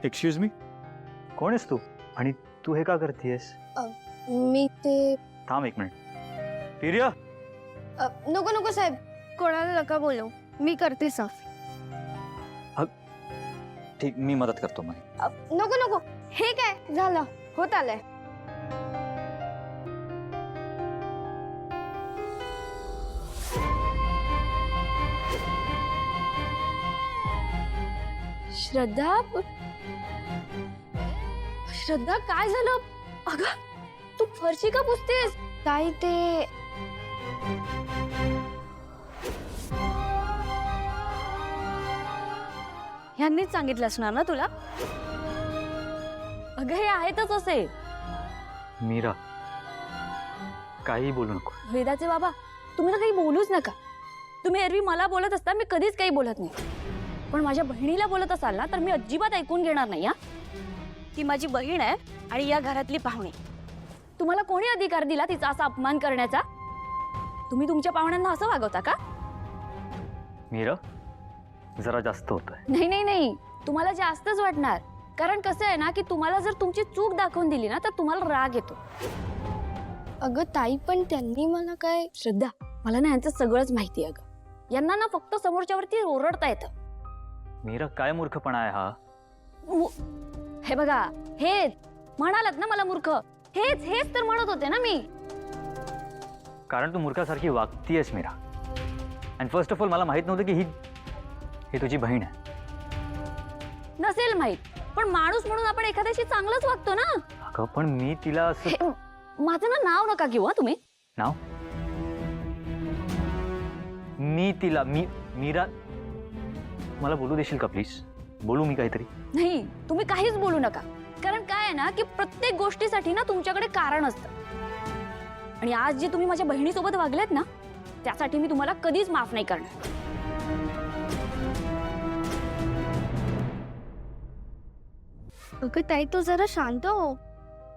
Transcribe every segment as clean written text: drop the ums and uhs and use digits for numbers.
Excuse me, कोण आहेस तू आणि तू हे का करतेस? मी ते थांब एक मिनिट. प्रिया, नको नको साहेब, कोणाला नका बोलू, मी करते साफ. ठीक, मी मदत करतो मग. नको नको, हे काय झालं, होत आलंय. श्रद्धा, श्रद्धा काय झालं? अगं तू फरशी का पुसतेस? ताई ते ह्यांनीच सांगितलं असणार ना तुला? अगं हे आहेतच असे. मीरा, काही बोलू नको. वेदाचे बाबा, तुम्ही ना काही बोलूच नका. तुम्ही एरवी मला बोलत असता, मी कधीच काही बोलत नाही. पण माझ्या बहिणीला बोलत असाल ना तर मी अजिबात ऐकून घेणार नाही. हा, ती माझी बहीण आहे आणि या घरातली पाहुणी. तुम्हाला कोणी अधिकार दिला तिचा असा अपमान करण्याचा? तुम्ही तुमच्या पाहुण्यांना असं वागवता का? मीरा, जरा जास्त होतंय. नाही नाही नाही, तुम्हाला जास्तच वाटणार. कारण कसं आहे ना की तुम्हाला जर तुमची चूक दाखवून दिली ना तर तुम्हाला राग येतो. अगं ताई, पण त्यांनी मला काय? श्रद्धा, मला ना यांचं सगळंच माहिती आहे. अगं यांना ना फक्त समोरच्यावरती ओरडता येतं. मीरा, काय मूर्खपणा आहे हा? हे बघा, हेच म्हणालात ना मला मूर्ख. हेच हेच तर म्हणत होते ना मी. कारण तू मूर्खासारखी वागतीयस मीरा. अँड फर्स्ट ऑफ ऑल मला माहित नव्हतं की ही तुझी बहीण आहे. नसेल माहित, पण माणूस म्हणून आपण एखाद्याशी चांगलंच वागतो ना. अगं पण मी तिला असं. माझं ना नाव नका घेऊ. तुम्ही नाव? मी तिला मीरा, मला बोलू देशील का प्लीज? बोलू मी काहीतरी? नाही, तुम्ही काहीच बोलू नका. कारण काय आहे ना की प्रत्येक गोष्टीसाठी ना तुमच्याकडे कारण असतं. आणि आज जे तुम्ही माझ्या बहिणीसोबत वागलेत ना त्यासाठी मी तुम्हाला कधीच माफ नाही करणार. अगं ताई, तू जरा शांत हो.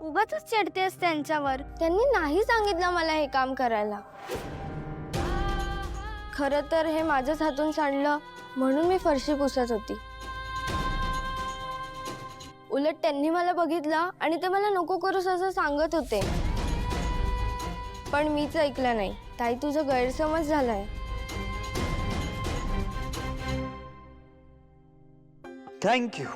उगाच चिडतेस त्यांच्यावर. त्यांनी नाही सांगितलं मला हे काम करायला. खरं तर हे माझ्याच हातून सांडलं म्हणून मी फरशी पुसत होती. उलट त्यांनी मला बघितलं आणि ते मला नको करूस असं सांगत होते. पण मीच ऐकलं नाही. ताई, तुझा गैरसमज झालाय. थँक्यू.